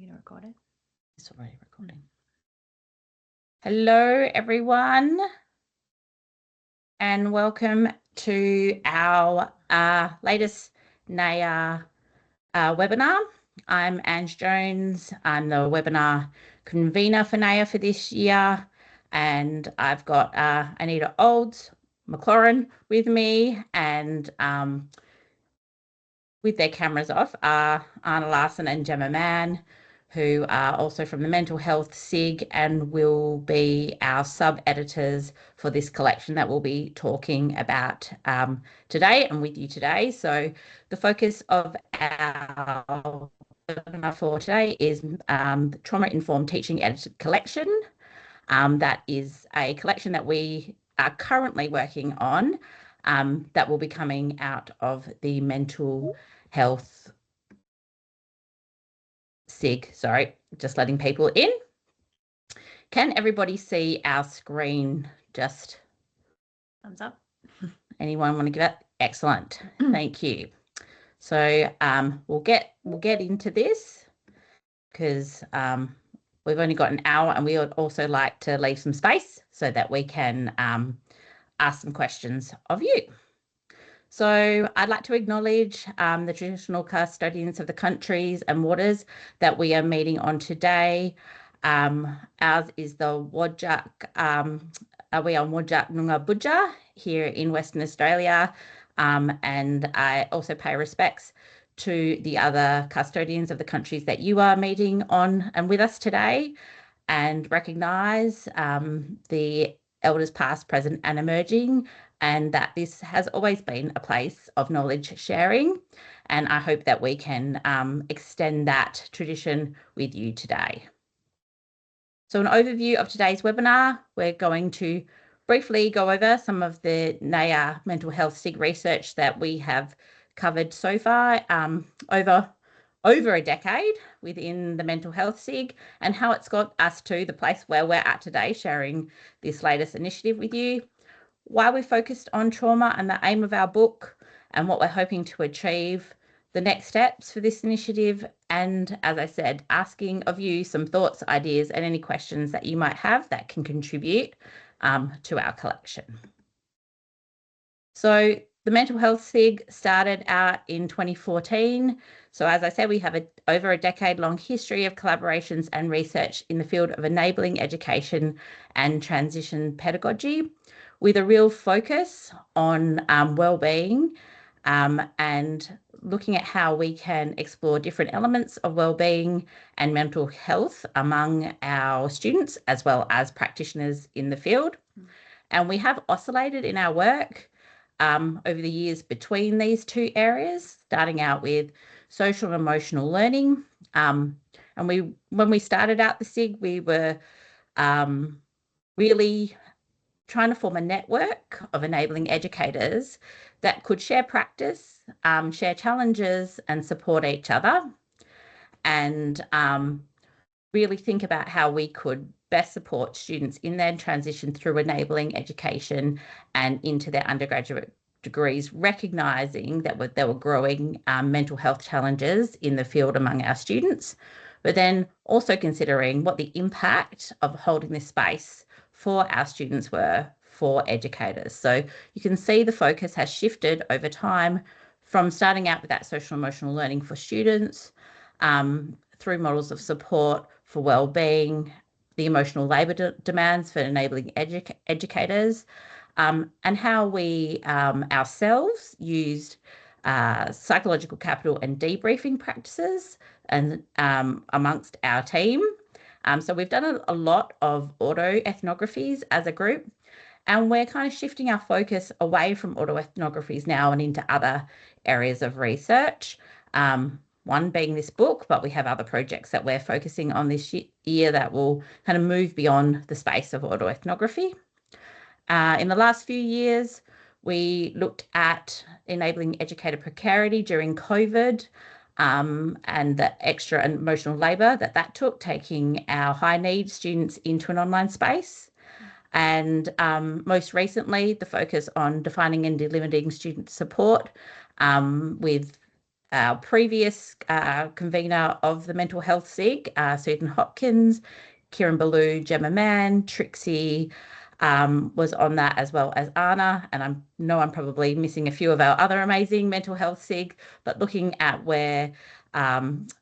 You gonna record it? It's already recording. Hello, everyone, and welcome to our latest NAEEA webinar. I'm Ange Jones. I'm the webinar convener for NAEEA for this year, and I've got Anita Maclaurin with me, and with their cameras off are Larsen and Gemma Mann, who are also from the Mental Health SIG and will be our sub-editors for this collection that we'll be talking about today and with you today. So the focus of our webinar for today is the Trauma-Informed Teaching Edited Collection. That is a collection that we are currently working on that will be coming out of the Mental Health SIG. Sorry, just letting people in. Can everybody see our screen? Just thumbs up. Anyone want to give it? Excellent. Thank you. So we'll get into this because we've only got an hour, and we would also like to leave some space so that we can ask some questions of you. So I'd like to acknowledge the traditional custodians of the countries and waters that we are meeting on today. Ours is the Whadjuk, we are Whadjuk Noongar Boodja here in Western Australia, and I also pay respects to the other custodians of the countries that you are meeting on and with us today, and recognise the elders past, present and emerging, and that this has always been a place of knowledge sharing, and I hope that we can extend that tradition with you today. So an overview of today's webinar, we're going to briefly go over some of the NAEEA mental health SIG research that we have covered so far over a decade within the mental health SIG, and how it's got us to the place where we're at today, sharing this latest initiative with you, why we focused on trauma and the aim of our book, and what we're hoping to achieve, the next steps for this initiative, and as I said, asking of you some thoughts, ideas, and any questions that you might have that can contribute to our collection. So the mental health SIG started out in 2014. So as I said, we have over a decade-long history of collaborations and research in the field of enabling education and transition pedagogy, with a real focus on wellbeing and looking at how we can explore different elements of wellbeing and mental health among our students as well as practitioners in the field. And we have oscillated in our work over the years between these two areas, starting out with social and emotional learning. And when we started out the SIG, we were really trying to form a network of enabling educators that could share practice, share challenges and support each other, and really think about how we could best support students in their transition through enabling education and into their undergraduate degrees, recognising that there were growing mental health challenges in the field among our students, but then also considering what the impact of holding this space for our students were for educators. So you can see the focus has shifted over time from starting out with that social emotional learning for students through models of support for wellbeing, the emotional labour demands for enabling educators, and how we ourselves used psychological capital and debriefing practices and amongst our team. So we've done a lot of autoethnographies as a group, and we're kind of shifting our focus away from autoethnographies now and into other areas of research. One being this book, but we have other projects that we're focusing on this year that will kind of move beyond the space of autoethnography. In the last few years, we looked at enabling educator precarity during COVID, and the extra emotional labour that took, taking our high needs students into an online space. And most recently, the focus on defining and delimiting student support with our previous convener of the mental health SIG, Susan Hopkins, Kieran Ballou, Gemma Mann, Trixie was on that, as well as Anna. And I know I'm probably missing a few of our other amazing mental health SIG, but looking at where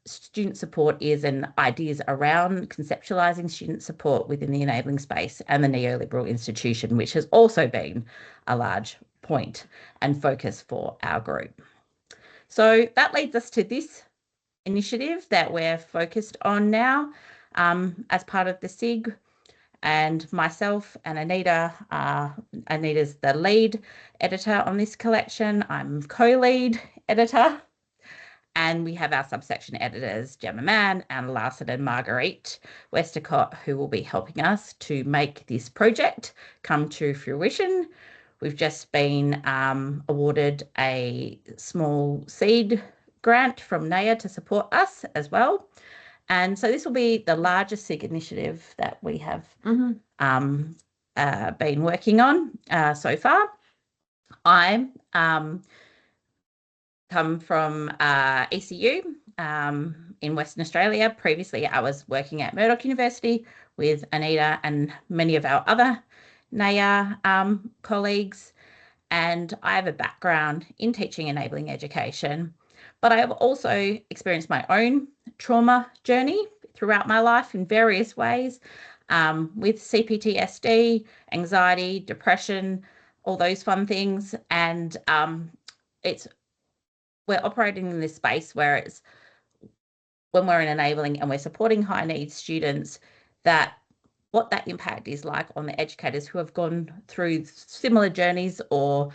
student support is and ideas around conceptualising student support within the enabling space, and the neoliberal institution, which has also been a large point and focus for our group. So that leads us to this initiative that we're focused on now as part of the SIG. And myself and Anita, Anita's the lead editor on this collection. I'm co-lead editor. And we have our subsection editors, Gemma Mann and Larsen and Marguerite Westacott, who will be helping us to make this project come to fruition. We've just been awarded a small seed grant from NAEEA to support us as well. And so this will be the largest SIG initiative that we have been working on so far. I come from ECU in Western Australia. Previously, I was working at Murdoch University with Anita and many of our other NAEEA colleagues. And I have a background in teaching enabling education, but I have also experienced my own trauma journey throughout my life in various ways, with CPTSD, anxiety, depression, all those fun things. And we're operating in this space where it's, when we're in enabling and we're supporting high needs students, that what that impact is like on the educators who have gone through similar journeys or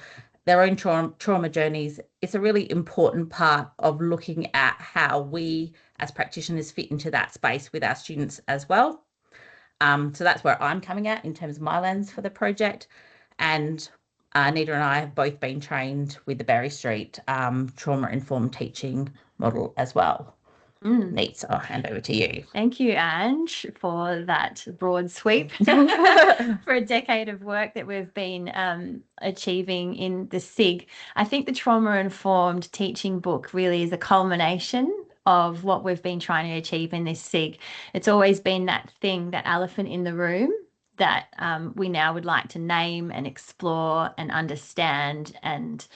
their own trauma journeys. It's a really important part of looking at how we as practitioners fit into that space with our students as well. So that's where I'm coming at in terms of my lens for the project. And Anita and I have both been trained with the Berry Street trauma-informed teaching model as well. Neat, I'll hand over to you. Thank you, Ange, for that broad sweep for a decade of work that we've been achieving in the SIG. I think the trauma-informed teaching book really is a culmination of what we've been trying to achieve in this SIG. It's always been that thing, that elephant in the room, that we now would like to name and explore and understand and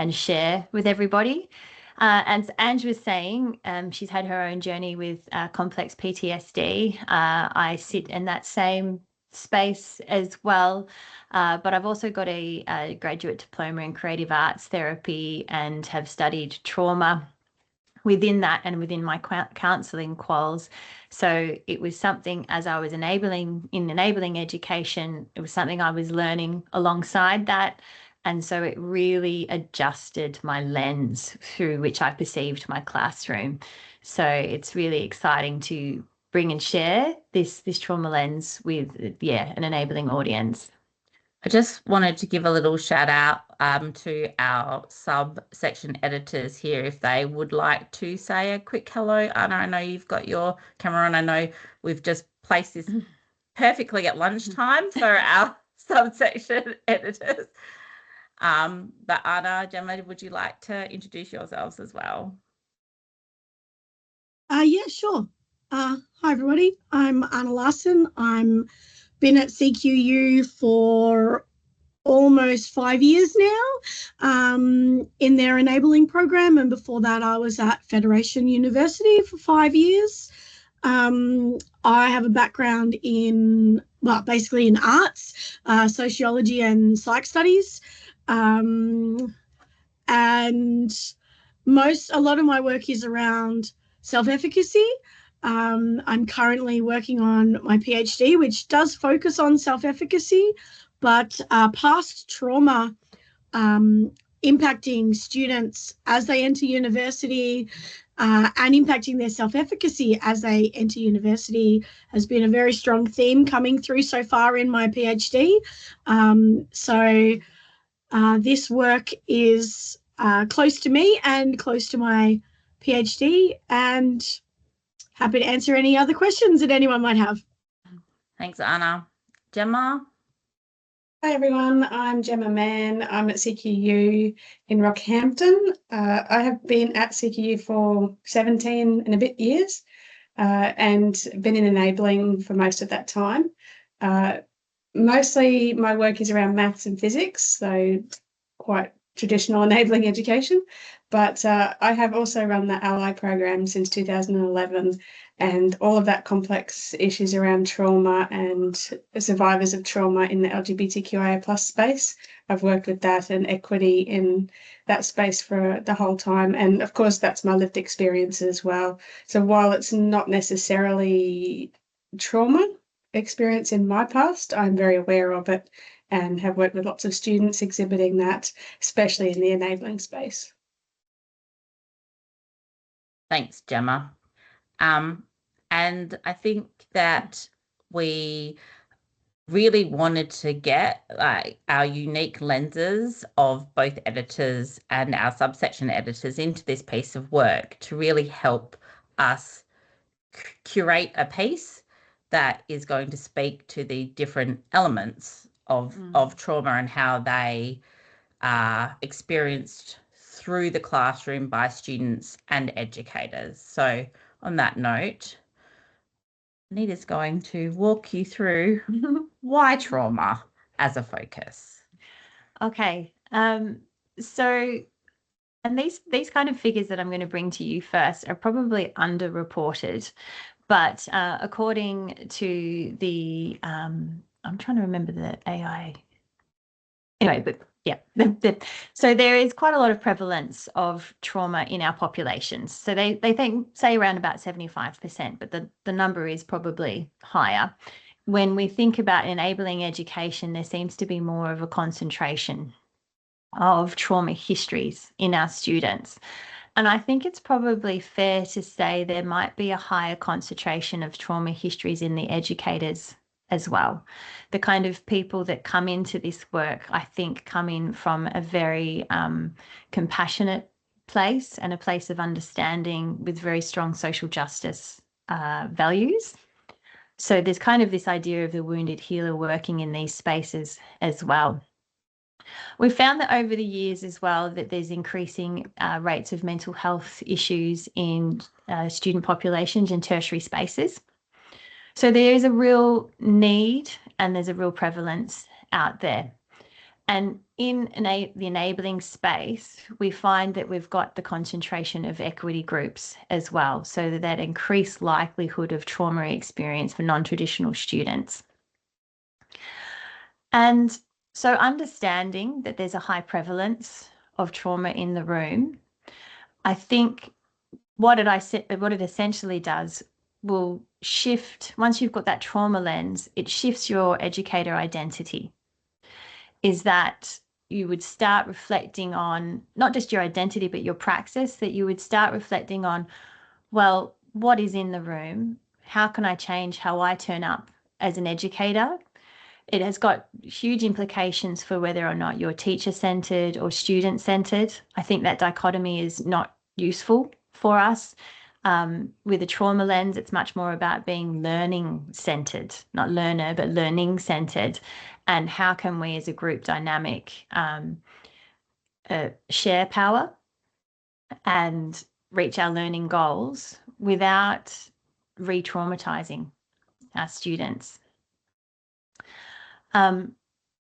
share with everybody. And Ange was saying, she's had her own journey with complex PTSD. I sit in that same space as well, but I've also got a graduate diploma in creative arts therapy and have studied trauma within that and within my counselling quals. So it was something, as I was enabling education, it was something I was learning alongside that. And so it really adjusted my lens through which I perceived my classroom. So it's really exciting to bring and share this trauma lens with, an enabling audience. I just wanted to give a little shout out to our subsection editors here, if they would like to say a quick hello. Anna, I know you've got your camera on. I know we've just placed this perfectly at lunchtime for our subsection editors. But Anna, Gemma, would you like to introduce yourselves as well? Yeah, sure. Hi, everybody. I'm Anna Larsen. I'm been at CQU for almost 5 years now in their enabling program. And before that, I was at Federation University for 5 years. I have a background in, basically in arts, sociology and psych studies. And a lot of my work is around self-efficacy. I'm currently working on my PhD, which does focus on self-efficacy, but past trauma impacting students as they enter university and impacting their self-efficacy as they enter university has been a very strong theme coming through so far in my PhD. This work is close to me and close to my PhD, and happy to answer any other questions that anyone might have. Thanks, Anna. Gemma? Hi everyone, I'm Gemma Mann. I'm at CQU in Rockhampton. I have been at CQU for 17 and a bit years and been in enabling for most of that time. Mostly my work is around maths and physics, so quite traditional enabling education. But I have also run the Ally program since 2011, and all of that complex issues around trauma and survivors of trauma in the LGBTQIA plus space. I've worked with that and equity in that space for the whole time. And of course, that's my lived experience as well. So while it's not necessarily trauma experience in my past, I'm very aware of it and have worked with lots of students exhibiting that, especially in the enabling space. Thanks, Gemma. And I think that we really wanted to get our unique lenses of both editors and our subsection editors into this piece of work to really help us curate a piece that is going to speak to the different elements of trauma and how they are experienced through the classroom by students and educators. So on that note, Anita's going to walk you through why trauma as a focus. Okay. So, and these kind of figures that I'm going to bring to you first are probably underreported, but according to the, I'm trying to remember the AI. Anyway, but yeah, so there is quite a lot of prevalence of trauma in our populations. So they say around about 75%, but the number is probably higher. When we think about enabling education, there seems to be more of a concentration of trauma histories in our students. And I think it's probably fair to say there might be a higher concentration of trauma histories in the educators as well. The kind of people that come into this work, I think, come in from a very compassionate place and a place of understanding with very strong social justice values. So there's kind of this idea of the wounded healer working in these spaces as well. We found that over the years as well that there's increasing rates of mental health issues in student populations in tertiary spaces. So there is a real need and there's a real prevalence out there. And in the enabling space, we find that we've got the concentration of equity groups as well, so that increased likelihood of trauma experience for non-traditional students. And so understanding that there's a high prevalence of trauma in the room, I think what it essentially does will shift, once you've got that trauma lens, it shifts your educator identity. Is that you would start reflecting on not just your identity, but your praxis, that you would start reflecting on, well, what is in the room? How can I change how I turn up as an educator? It has got huge implications for whether or not you're teacher-centered or student-centered. I think that dichotomy is not useful for us. With a trauma lens, it's much more about being learning-centered, not learner, but learning-centered. And how can we as a group dynamic share power and reach our learning goals without re-traumatizing our students. And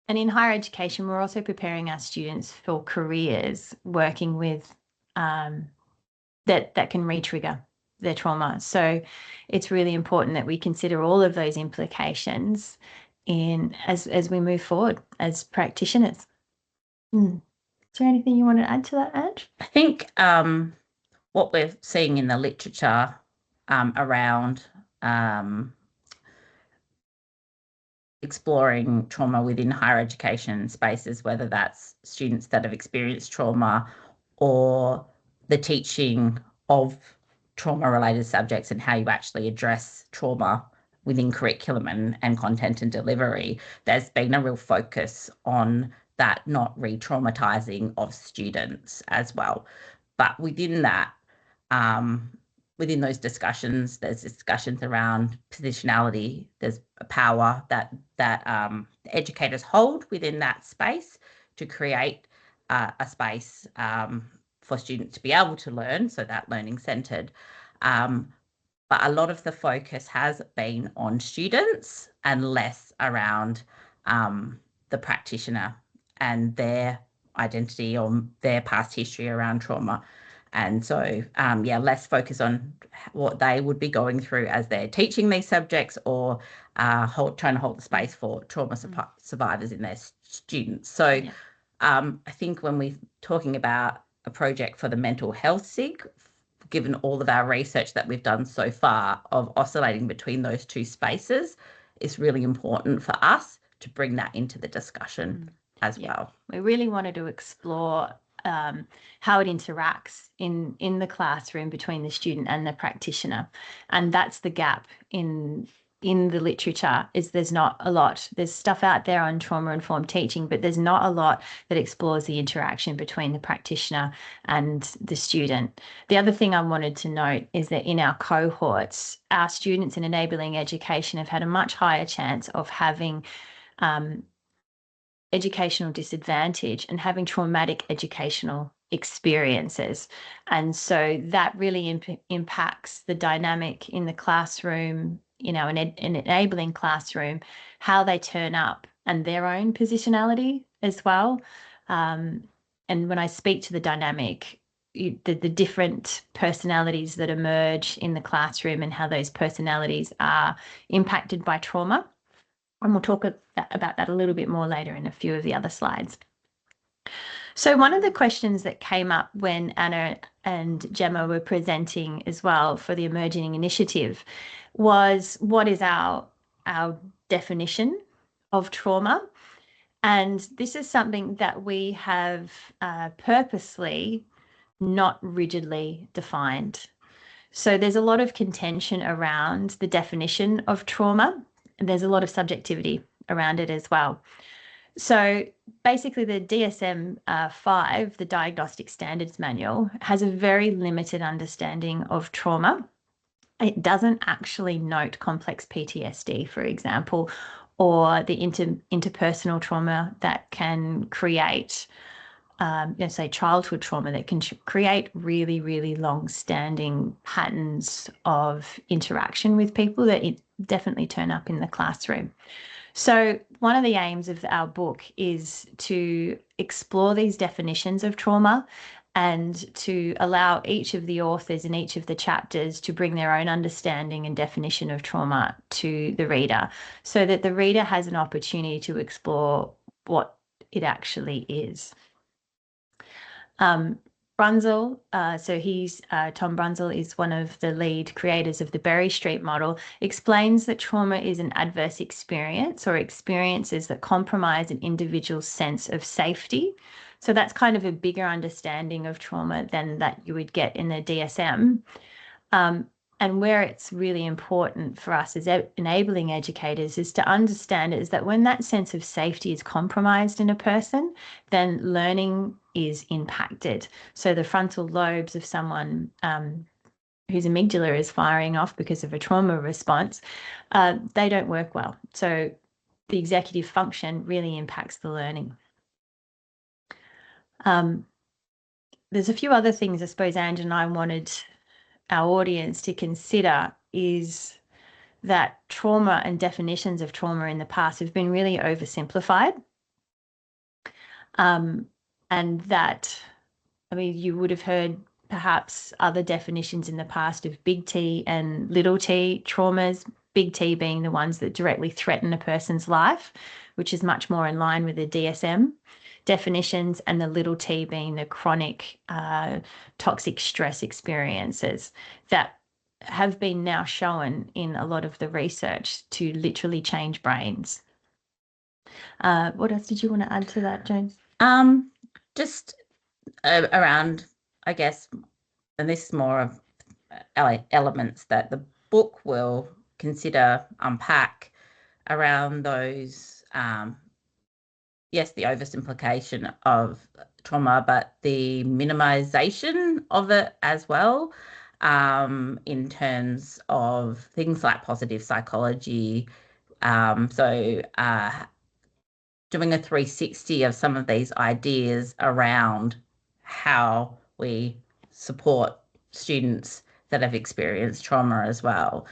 in higher education, we're also preparing our students for careers working with that can re-trigger their trauma. So it's really important that we consider all of those implications as we move forward as practitioners. Is there anything you want to add to that, Ange? I think what we're seeing in the literature around exploring trauma within higher education spaces, whether that's students that have experienced trauma or the teaching of trauma-related subjects and how you actually address trauma within curriculum and content and delivery, there's been a real focus on that not re-traumatizing of students as well. But within that, within those discussions, there's discussions around positionality. There's a power that educators hold within that space to create a space for students to be able to learn, so that learning centred. But a lot of the focus has been on students and less around the practitioner and their identity or their past history around trauma. And so, less focus on what they would be going through as they're teaching these subjects, or trying to hold the space for trauma survivors in their students. So I think when we're talking about a project for the mental health SIG, given all of our research that we've done so far of oscillating between those two spaces, it's really important for us to bring that into the discussion as well. We really wanted to explore how it interacts in the classroom between the student and the practitioner, and that's the gap in the literature. Is there's not a lot. There's stuff out there on trauma-informed teaching, but there's not a lot that explores the interaction between the practitioner and the student. The other thing I wanted to note is that in our cohorts, our students in enabling education have had a much higher chance of having educational disadvantage and having traumatic educational experiences. And so that really impacts the dynamic in the classroom, in an enabling classroom, how they turn up and their own positionality as well. And when I speak to the dynamic, the different personalities that emerge in the classroom and how those personalities are impacted by trauma. And we'll talk about that a little bit more later in a few of the other slides. So one of the questions that came up when Anna and Gemma were presenting as well for the Emerging Initiative was, what is our definition of trauma? And this is something that we have purposely not rigidly defined. So there's a lot of contention around the definition of trauma, and there's a lot of subjectivity around it as well. So basically the DSM-5, the Diagnostic Standards Manual, has a very limited understanding of trauma. It doesn't actually note complex PTSD, for example, or the interpersonal trauma that can create, say, childhood trauma that can create really, really long-standing patterns of interaction with people that definitely turn up in the classroom. So one of the aims of our book is to explore these definitions of trauma and to allow each of the authors in each of the chapters to bring their own understanding and definition of trauma to the reader, so that the reader has an opportunity to explore what it actually is. Brunzell, Tom Brunzell is one of the lead creators of the Berry Street model, explains that trauma is an adverse experience or experiences that compromise an individual's sense of safety. So that's kind of a bigger understanding of trauma than that you would get in the DSM. And where it's really important for us as enabling educators is to understand is that when that sense of safety is compromised in a person, then learning is impacted. So the frontal lobes of someone whose amygdala is firing off because of a trauma response, they don't work well. So the executive function really impacts the learning. There's a few other things I suppose Ange and I wanted our audience to consider is that trauma and definitions of trauma in the past have been really oversimplified. And that, I mean, you would have heard perhaps other definitions in the past of big T and little t traumas, big T being the ones that directly threaten a person's life, which is much more in line with the DSM definitions, and the little t being the chronic toxic stress experiences that have been now shown in a lot of the research to literally change brains. What else did you want to add to that, James? Just around, I guess, and this is more of elements that the book will consider, unpack around those, yes, the oversimplification of trauma, but the minimization of it as well. in terms of things like positive psychology. Doing a 360 of some of these ideas around how we support students that have experienced trauma as well.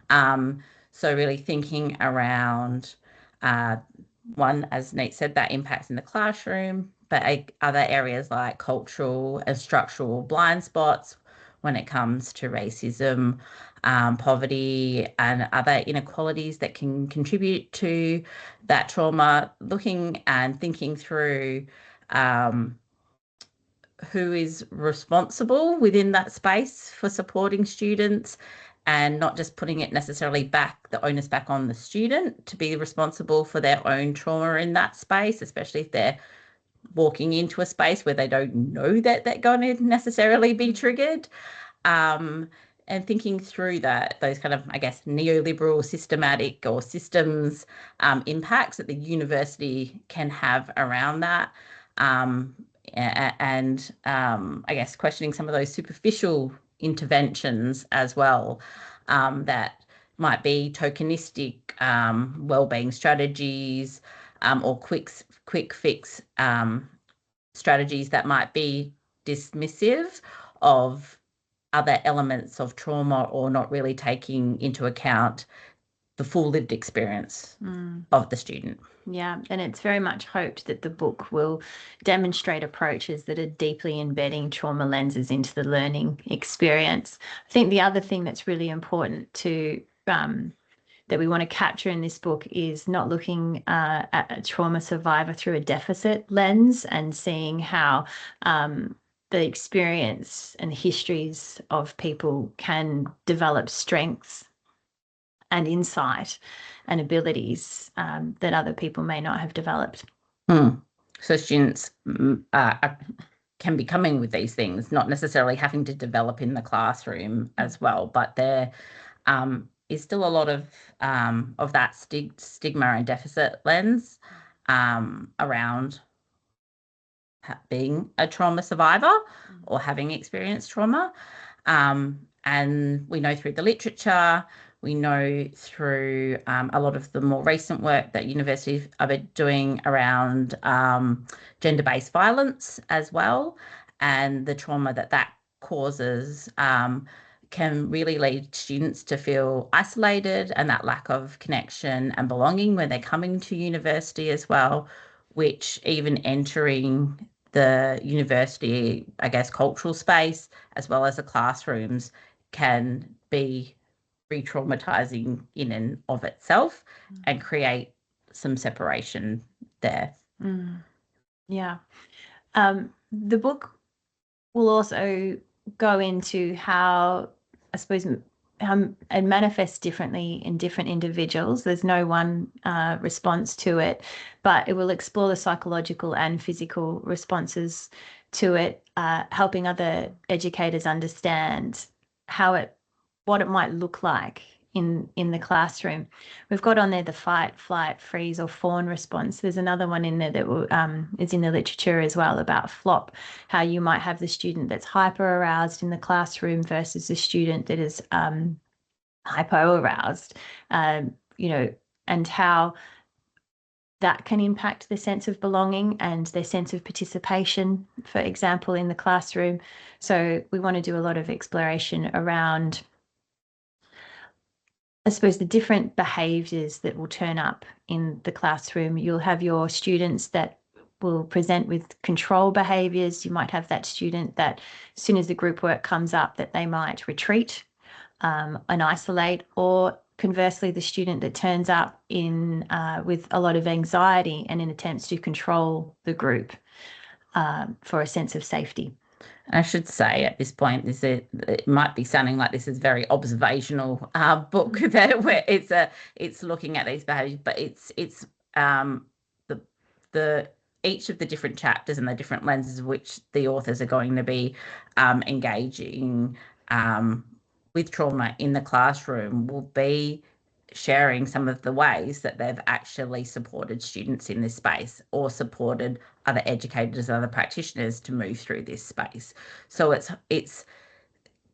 So really thinking around one, as Nate said, that impacts in the classroom, but other areas like cultural and structural blind spots when it comes to racism, poverty, and other inequalities that can contribute to that trauma, looking and thinking through who is responsible within that space for supporting students, and not just putting it necessarily the onus back on the student to be responsible for their own trauma in that space, especially if they're walking into a space where they don't know that they're going to necessarily be triggered. And thinking through those kind of, I guess, neoliberal systematic or systems impacts that the university can have around that. And I guess questioning some of those superficial interventions as well, that might be tokenistic wellbeing strategies, or quick fix strategies that might be dismissive of other elements of trauma, or not really taking into account the full lived experience of the student. Yeah, and it's very much hoped that the book will demonstrate approaches that are deeply embedding trauma lenses into the learning experience. I think the other thing that's really important to that we want to capture in this book is not looking at a trauma survivor through a deficit lens, and seeing how the experience and histories of people can develop strengths and insight and abilities that other people may not have developed. So students can be coming with these things, not necessarily having to develop in the classroom as well, but there is still a lot of that stigma and deficit lens around being a trauma survivor or having experienced trauma. And we know through the literature, we know through a lot of the more recent work that universities are doing around gender-based violence as well, and the trauma that causes can really lead students to feel isolated, and that lack of connection and belonging when they're coming to university as well, which even entering the university, I guess, cultural space as well as the classrooms can be re-traumatizing in and of itself and create some separation there. Yeah. The book will also go into how, I suppose, it manifests differently in different individuals. There's no one response to it, but it will explore the psychological and physical responses to it, helping other educators understand what it might look like in the classroom. We've got on there the fight, flight, freeze, or fawn response. There's another one in there that is in the literature as well about flop, how you might have the student that's hyper aroused in the classroom versus the student that is hypo aroused, and how that can impact the sense of belonging and their sense of participation, for example, in the classroom. So we want to do a lot of exploration around, I suppose, the different behaviours that will turn up in the classroom. You'll have your students that will present with control behaviours. You might have that student that as soon as the group work comes up that they might retreat and isolate, or conversely, the student that turns up in with a lot of anxiety and in attempts to control the group for a sense of safety. I should say at this point, it might be sounding like this is very observational book that where it's looking at these behaviours, but it's the each of the different chapters and the different lenses which the authors are going to be engaging with trauma in the classroom will be sharing some of the ways that they've actually supported students in this space, or supported other educators, other practitioners to move through this space. So it's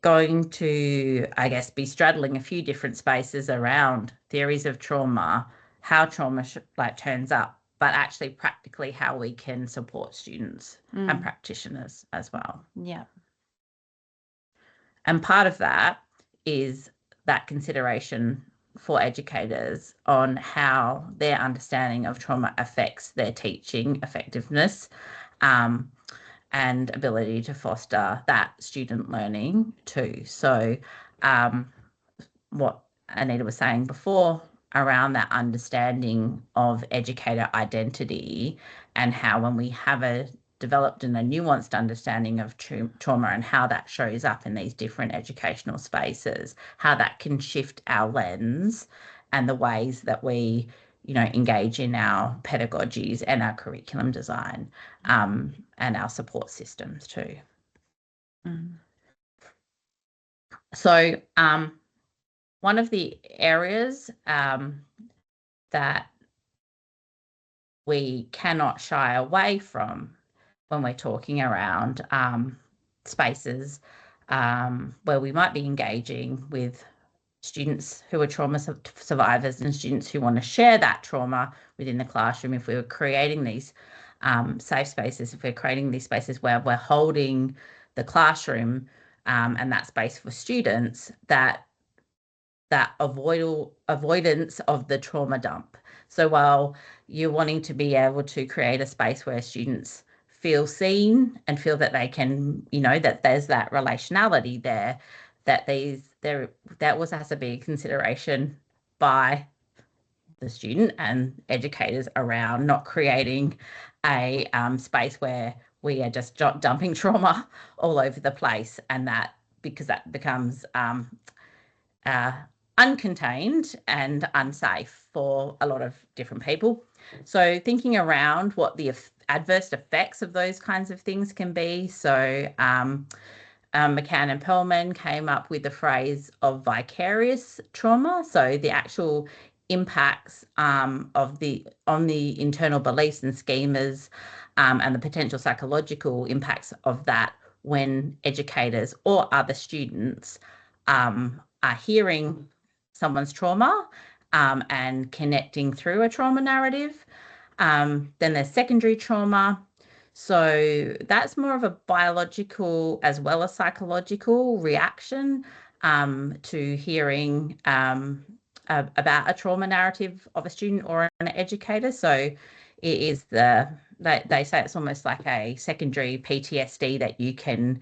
going to, I guess, be straddling a few different spaces around theories of trauma, how trauma turns up, but actually practically how we can support students and practitioners as well. Yeah. And part of that is that consideration for educators on how their understanding of trauma affects their teaching effectiveness, and ability to foster that student learning too. So what Anita was saying before around that understanding of educator identity, and how when we have a developed and a nuanced understanding of trauma and how that shows up in these different educational spaces, how that can shift our lens and the ways that we engage in our pedagogies and our curriculum design, and our support systems too. So one of the areas that we cannot shy away from when we're talking around spaces where we might be engaging with students who are trauma survivors and students who want to share that trauma within the classroom, if we were creating these safe spaces, if we're creating these spaces where we're holding the classroom and that space for students, that avoidance of the trauma dump. So while you're wanting to be able to create a space where students feel seen and feel that they can, that there's that relationality there, that also has to be a consideration by the student and educators around not creating a space where we are just dumping trauma all over the place, and that because that becomes uncontained and unsafe for a lot of different people. So thinking around what the adverse effects of those kinds of things can be. So McCann and Perlman came up with the phrase of vicarious trauma. So the actual impacts on the internal beliefs and schemas, and the potential psychological impacts of that when educators or other students are hearing someone's trauma and connecting through a trauma narrative. Then there's secondary trauma. So that's more of a biological as well as psychological reaction to hearing about a trauma narrative of a student or an educator. So it is they say it's almost like a secondary PTSD that you can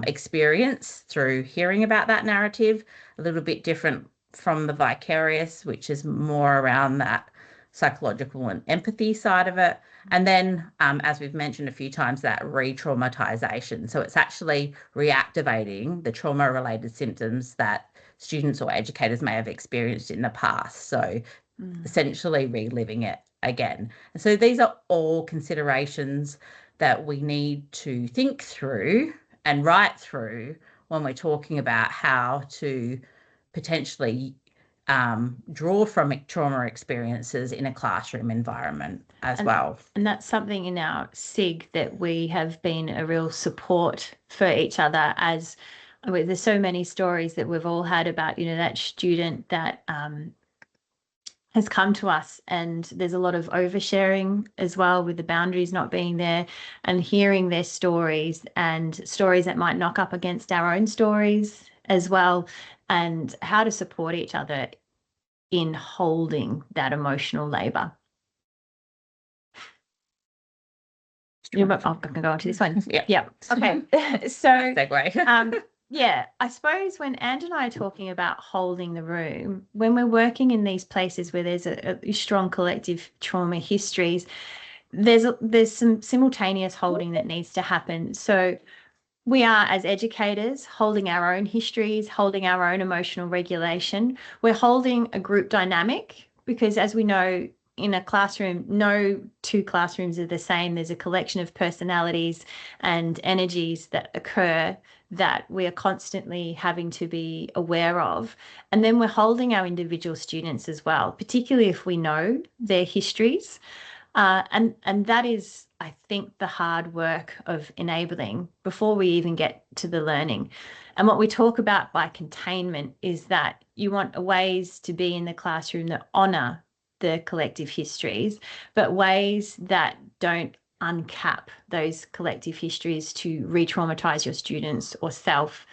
experience through hearing about that narrative, a little bit different from the vicarious, which is more around that psychological and empathy side of it. And then, as we've mentioned a few times, that re-traumatization. So it's actually reactivating the trauma-related symptoms that students or educators may have experienced in the past. So essentially reliving it again. And so these are all considerations that we need to think through and write through when we're talking about how to potentially draw from trauma experiences in a classroom environment as well. And that's something in our SIG that we have been a real support for each other, as there's so many stories that we've all had about, that student that has come to us, and there's a lot of oversharing as well, with the boundaries not being there, and hearing their stories and stories that might knock up against our own stories as well, and how to support each other in holding that emotional labor. I'm going to go on to this one. Yeah. Okay. So segue. Yeah, I suppose when And and I are talking about holding the room, when we're working in these places where there's a strong collective trauma histories, there's some simultaneous holding that needs to happen. So we are, as educators, holding our own histories, holding our own emotional regulation. We're holding a group dynamic, because as we know, in a classroom, no two classrooms are the same. There's a collection of personalities and energies that occur that we are constantly having to be aware of. And then we're holding our individual students as well, particularly if we know their histories. And that is, I think, the hard work of enabling before we even get to the learning. And what we talk about by containment is that you want ways to be in the classroom that honour the collective histories, but ways that don't uncap those collective histories to re-traumatize your students or self,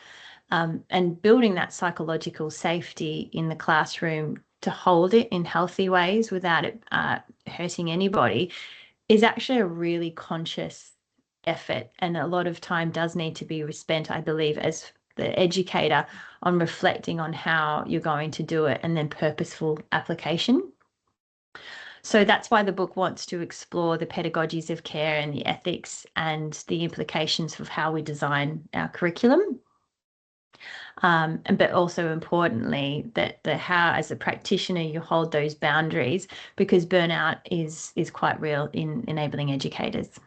and building that psychological safety in the classroom to hold it in healthy ways without it hurting anybody is actually a really conscious effort, and a lot of time does need to be spent, I believe, as the educator, on reflecting on how you're going to do it and then purposeful application. So that's why the book wants to explore the pedagogies of care and the ethics and the implications of how we design our curriculum. But also importantly, that how, as a practitioner, you hold those boundaries, because burnout is quite real in enabling educators.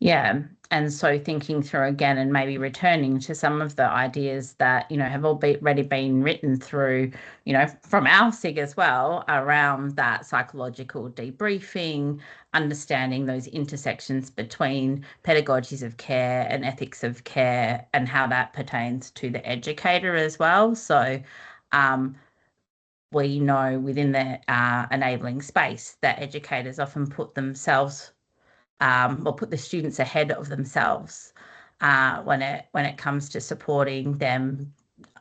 Yeah. And so thinking through again and maybe returning to some of the ideas that, have already been written through, from our SIG as well, around that psychological debriefing, understanding those intersections between pedagogies of care and ethics of care and how that pertains to the educator as well. So we know within the enabling space that educators often put themselves or put the students ahead of themselves when it comes to supporting them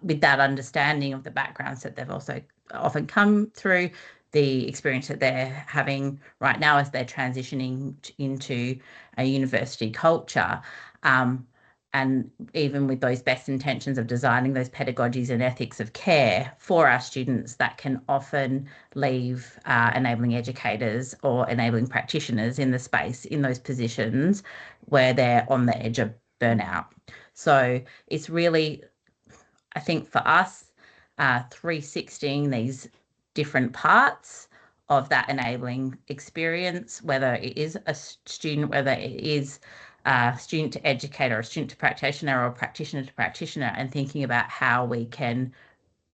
with that understanding of the backgrounds that they've also often come through, the experience that they're having right now as they're transitioning into a university culture. And even with those best intentions of designing those pedagogies and ethics of care for our students, that can often leave enabling educators or enabling practitioners in the space, in those positions where they're on the edge of burnout. So it's really, I think for us, 360 these different parts of that enabling experience, whether it is a student, whether it is a student to educator, or a student to practitioner, or a practitioner to practitioner, and thinking about how we can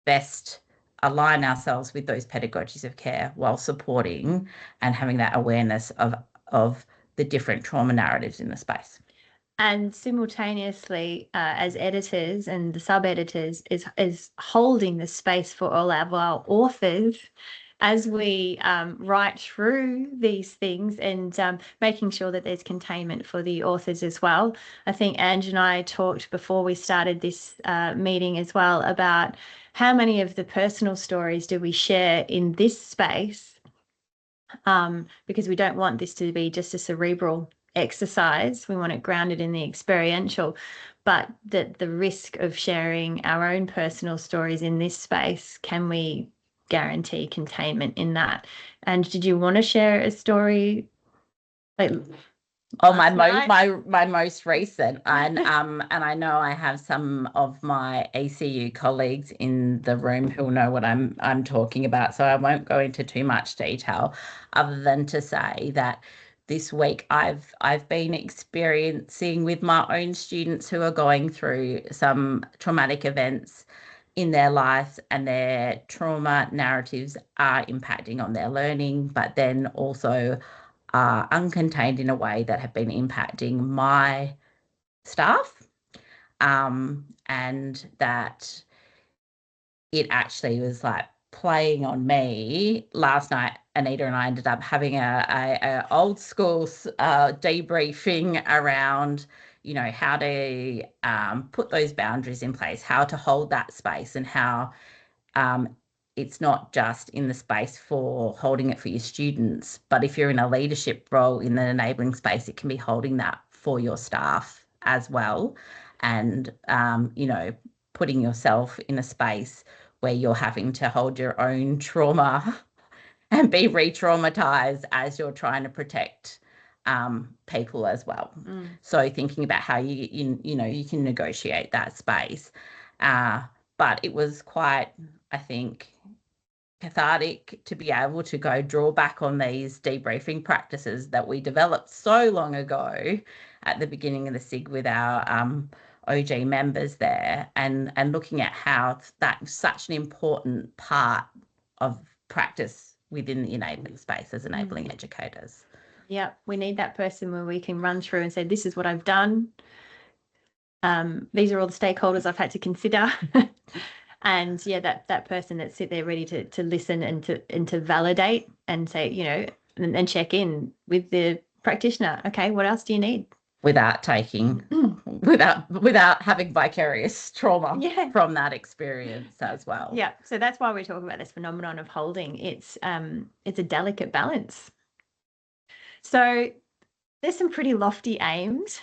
best align ourselves with those pedagogies of care while supporting and having that awareness of the different trauma narratives in the space. And simultaneously, as editors and the sub-editors, is holding the space for all our authors as we write through these things, and making sure that there's containment for the authors as well. I think Ange and I talked before we started this meeting as well about how many of the personal stories do we share in this space, because we don't want this to be just a cerebral exercise. We want it grounded in the experiential, but that the risk of sharing our own personal stories in this space, can we guarantee containment in that? And did you want to share a story? Oh, my most recent, and I know I have some of my ECU colleagues in the room who'll know what I'm talking about, so I won't go into too much detail, other than to say that this week I've been experiencing with my own students who are going through some traumatic events in their lives, and their trauma narratives are impacting on their learning, but then also are uncontained in a way that have been impacting my staff, and that it actually was like playing on me. Last night, Anita and I ended up having a old school debriefing around, how to put those boundaries in place, how to hold that space, and how it's not just in the space for holding it for your students, but if you're in a leadership role in the enabling space, it can be holding that for your staff as well. And, putting yourself in a space where you're having to hold your own trauma and be re-traumatized as you're trying to protect people as well. So thinking about how you can negotiate that space. But it was quite, I think, cathartic to be able to go draw back on these debriefing practices that we developed so long ago at the beginning of the SIG with our OG members there, and looking at how that's such an important part of practice within the enabling space as enabling educators. Yeah, we need that person where we can run through and say, this is what I've done. These are all the stakeholders I've had to consider. And yeah, that person that's sit there ready to listen and to validate and say, you know, and check in with the practitioner. Okay, what else do you need? Without taking, without having vicarious trauma from that experience as well. Yeah, so that's why we talk about this phenomenon of holding. It's a delicate balance. So there's some pretty lofty aims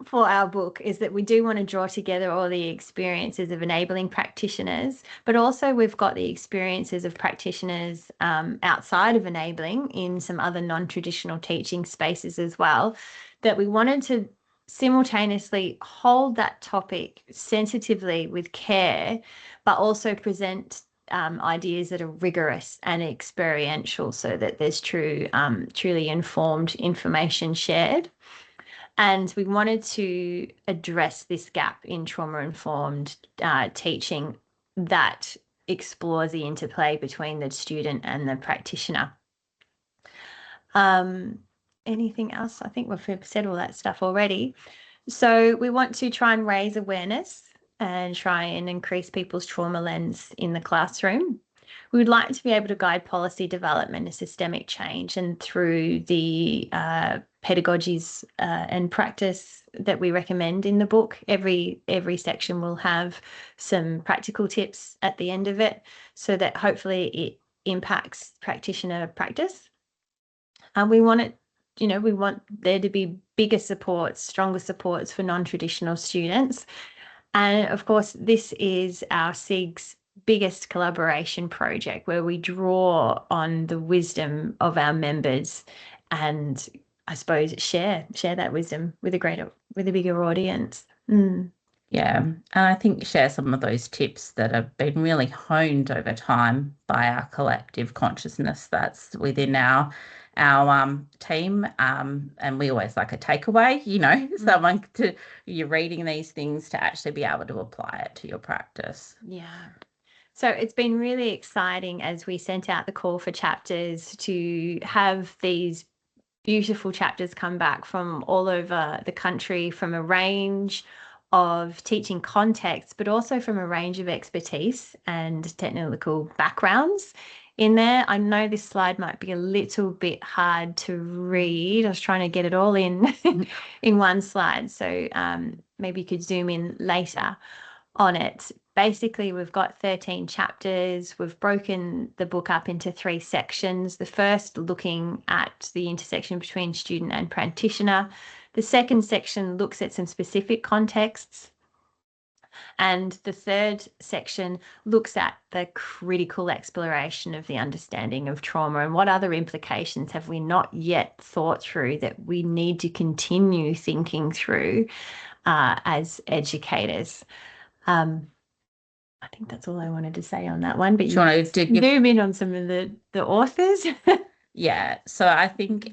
for our book, is that we do want to draw together all the experiences of enabling practitioners, but also we've got the experiences of practitioners outside of enabling in some other non-traditional teaching spaces as well, that we wanted to simultaneously hold that topic sensitively with care, but also present ideas that are rigorous and experiential, so that there's truly informed information shared. And we wanted to address this gap in trauma-informed teaching that explores the interplay between the student and the practitioner. Anything else? I think we've said all that stuff already. So we want to try and raise awareness and try and increase people's trauma lens in the classroom. We would like to be able to guide policy development and systemic change, and through the pedagogies and practice that we recommend in the book. Every section will have some practical tips at the end of it, so that hopefully it impacts practitioner practice. We want there to be bigger supports, stronger supports for non-traditional students. And of course, this is our SIGs biggest collaboration project, where we draw on the wisdom of our members and, I suppose, share that wisdom with a bigger audience. Yeah, and I think share some of those tips that have been really honed over time by our collective consciousness that's within our team, and we always like a takeaway, you know, someone you're reading these things to actually be able to apply it to your practice. Yeah. So it's been really exciting as we sent out the call for chapters to have these beautiful chapters come back from all over the country, from a range of teaching contexts, but also from a range of expertise and technical backgrounds in there. I know this slide might be a little bit hard to read. I was trying to get it all in in one slide, so maybe you could zoom in later on it. Basically, we've got 13 chapters. We've broken the book up into 3 sections. The first looking at the intersection between student and practitioner. The second section looks at some specific contexts. And the third section looks at the critical exploration of the understanding of trauma, and what other implications have we not yet thought through that we need to continue thinking through as educators. I think that's all I wanted to say on that one, but you want to zoom in on some of the authors. Yeah, so I think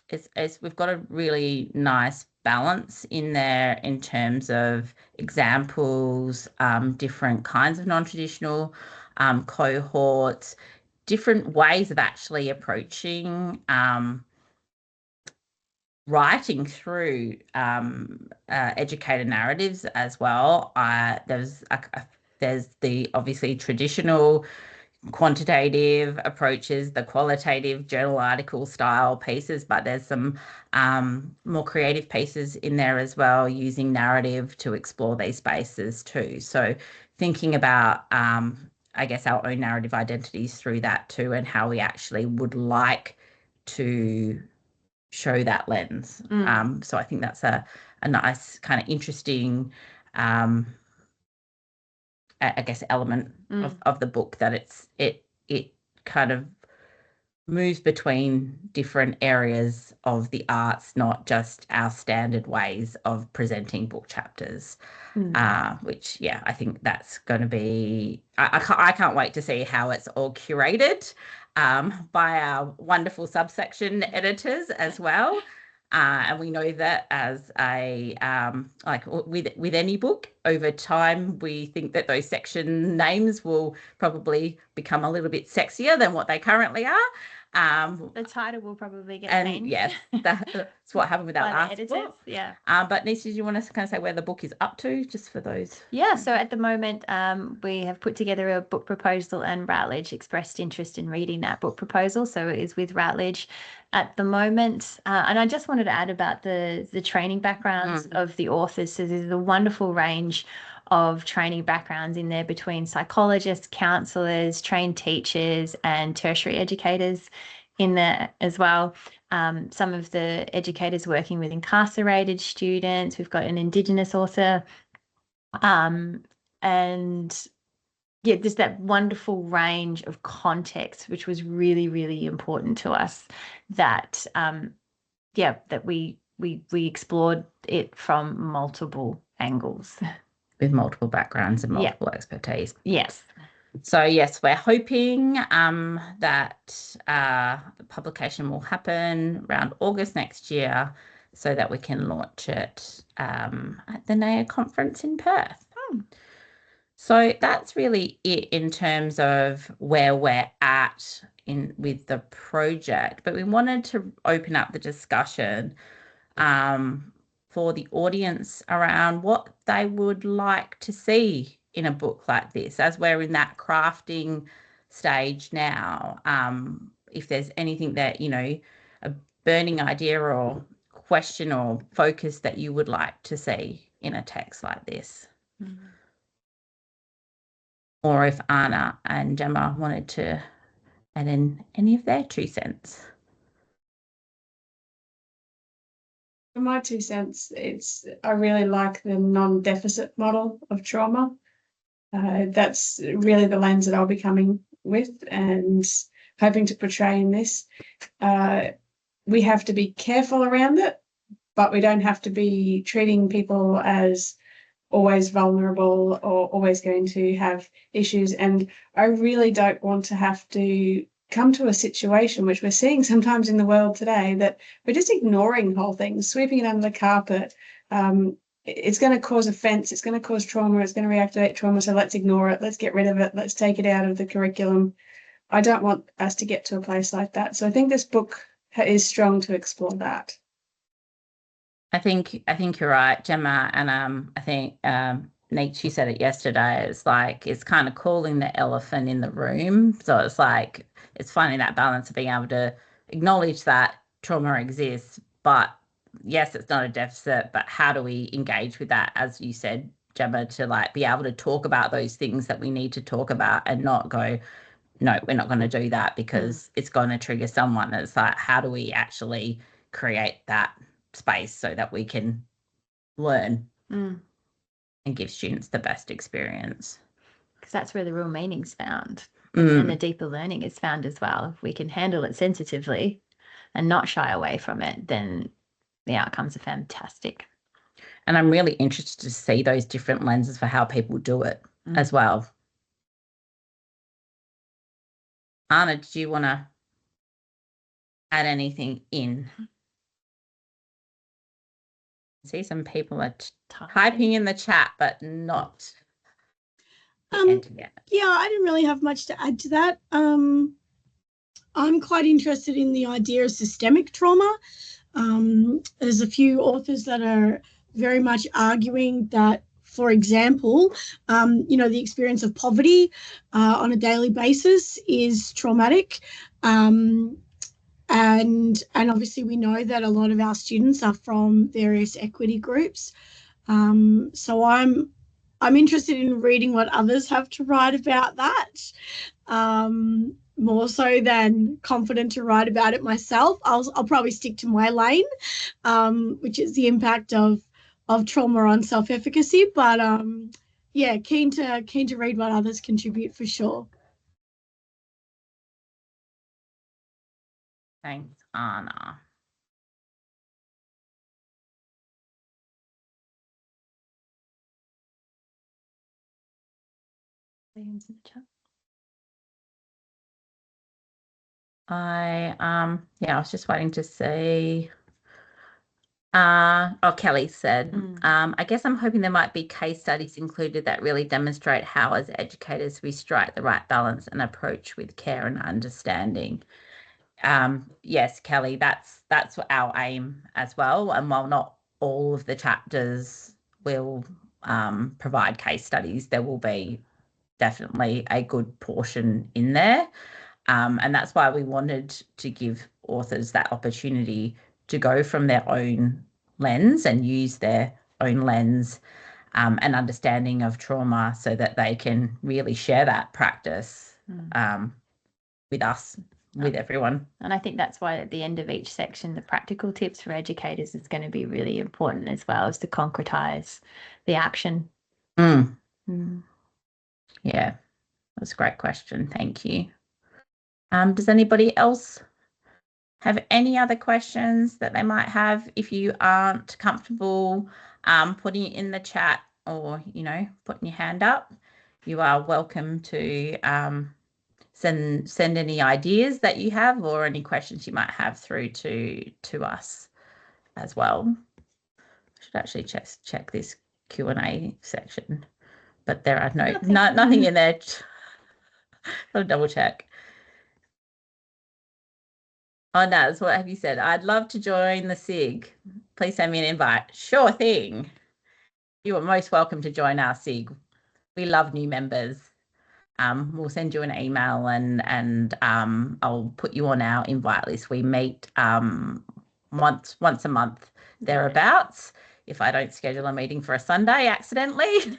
it's we've got a really nice balance in there in terms of examples, different kinds of non-traditional cohorts, different ways of actually approaching writing through educator narratives as well. There's the obviously traditional quantitative approaches, the qualitative journal article style pieces, but there's some more creative pieces in there as well, using narrative to explore these spaces too. So thinking about, I guess, our own narrative identities through that too, and how we actually would like to show that lens. So I think that's a nice kind of interesting I guess element of the book, that it kind of moves between different areas of the arts, not just our standard ways of presenting book chapters, which, yeah, I think that's going to be, I can't wait to see how it's all curated by our wonderful subsection editors as well. And we know that as a like with any book, over time we think that those section names will probably become a little bit sexier than what they currently are. The title will probably get And changed. yes, that's what happened with that By the last editors, book. yeah. But Nisha, do you want to kind of say where the book is up to, just for those? Yeah, so at the moment, we have put together a book proposal, and Routledge expressed interest in reading that book proposal. So it is with Routledge at the moment. And I just wanted to add about the training backgrounds of the authors. So there's a wonderful range of training backgrounds in there between psychologists, counselors, trained teachers, and tertiary educators in there as well. Some of the educators working with incarcerated students. We've got an Indigenous author. And yeah, there's that wonderful range of context, which was really, really important to us, that that we explored it from multiple angles. With multiple backgrounds and multiple expertise. Yes. So yes, we're hoping that the publication will happen around August next year, so that we can launch it at the NAEEA conference in Perth. So that's really it in terms of where we're at with the project. But we wanted to open up the discussion for the audience around what they would like to see in a book like this, as we're in that crafting stage now. If there's anything that, a burning idea or question or focus that you would like to see in a text like this. Or if Anna and Gemma wanted to add in any of their 2 cents. For my 2 cents, I really like the non-deficit model of trauma. That's really the lens that I'll be coming with and hoping to portray in this. We have to be careful around it, but we don't have to be treating people as always vulnerable or always going to have issues. And I really don't want to have to come to a situation, which we're seeing sometimes in the world today, that we're just ignoring whole things, sweeping it under the carpet. It's going to cause offence, it's going to cause trauma, it's going to reactivate trauma, so let's ignore it, let's get rid of it, let's take it out of the curriculum. I don't want us to get to a place like that. So I think this book is strong to explore that. I think you're right, Gemma, and I think Nietzsche said it yesterday. It's like it's kind of calling the elephant in the room. So it's like it's finding that balance of being able to acknowledge that trauma exists, but yes, it's not a deficit. But how do we engage with that, as you said, Gemma, to be able to talk about those things that we need to talk about and not go, no, we're not going to do that because it's going to trigger someone. It's like, how do we actually create that space so that we can learn and give students the best experience? Because that's where the real meaning's found, and the deeper learning is found as well. If we can handle it sensitively and not shy away from it, then the outcomes are fantastic. And I'm really interested to see those different lenses for how people do it as well. Anna, did you want to add anything in? See, some people are typing in the chat, but not yet. Yeah, I didn't really have much to add to that. I'm quite interested in the idea of systemic trauma. There's a few authors that are very much arguing that, for example, the experience of poverty on a daily basis is traumatic. And obviously we know that a lot of our students are from various equity groups. So I'm interested in reading what others have to write about that, more so than confident to write about it myself. I'll probably stick to my lane, which is the impact of trauma on self-efficacy. But keen to read what others contribute for sure. Thanks, Anna. I was just waiting to see. Kelly said, I guess I'm hoping there might be case studies included that really demonstrate how, as educators, we strike the right balance and approach with care and understanding. yes, Kelly, that's our aim as well. And while not all of the chapters will provide case studies, there will be definitely a good portion in there. And that's why we wanted to give authors that opportunity to go from their own lens and use their own lens and understanding of trauma so that they can really share that practice with us, with everyone. And I think that's why at the end of each section, the practical tips for educators is going to be really important as well, as to concretize the action. Yeah, that's a great question. Thank you. Does anybody else have any other questions that they might have? If you aren't comfortable putting it in the chat or, putting your hand up, you are welcome to send any ideas that you have or any questions you might have through to us as well. I should actually check this Q&A section, but there are nothing in there. I'll double check. Oh, Naz, what have you said? I'd love to join the SIG. Please send me an invite. Sure thing. You are most welcome to join our SIG. We love new members. We'll send you an email and I'll put you on our invite list. We meet once a month thereabouts, if I don't schedule a meeting for a Sunday accidentally.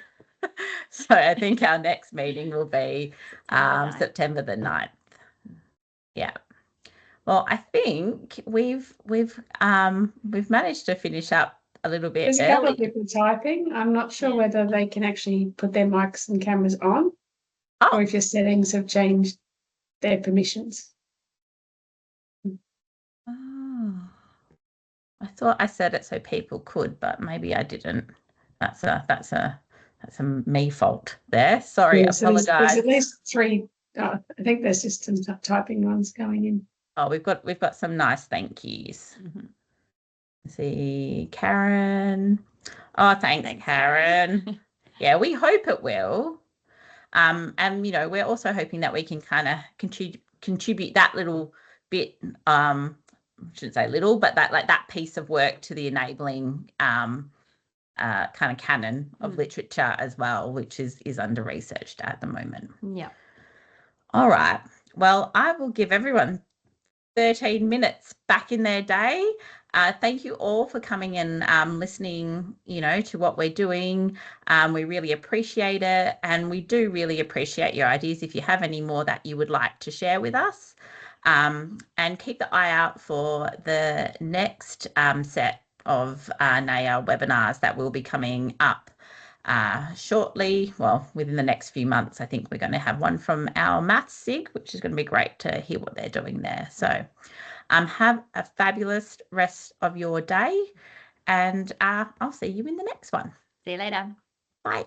So I think our next meeting will be September the 9th. Yeah. Well, I think we've managed to finish up a little bit. There's a couple of people typing. I'm not sure whether they can actually put their mics and cameras on, or if your settings have changed their permissions. Oh, I thought I said it so people could, but maybe I didn't. That's a me fault there. Sorry, Yeah, so apologize. there's at least 3. I think there's just some typing ones going in. Oh, we've got some nice thank yous. See, Karen. Oh, thanks, Karen. Yeah, we hope it will. And we're also hoping that we can kind of contribute that little bit. I shouldn't say little, but that piece of work to the enabling kind of canon of literature as well, which is under researched at the moment. Yeah. All right. Well, I will give everyone 13 minutes back in their day. Thank you all for coming and listening, to what we're doing. We really appreciate it. And we do really appreciate your ideas if you have any more that you would like to share with us. And keep the eye out for the next set of NAEEA webinars that will be coming up shortly. Well, within the next few months. I think we're going to have one from our maths SIG, which is going to be great to hear what they're doing there. So have a fabulous rest of your day, and I'll see you in the next one. See you later. Bye.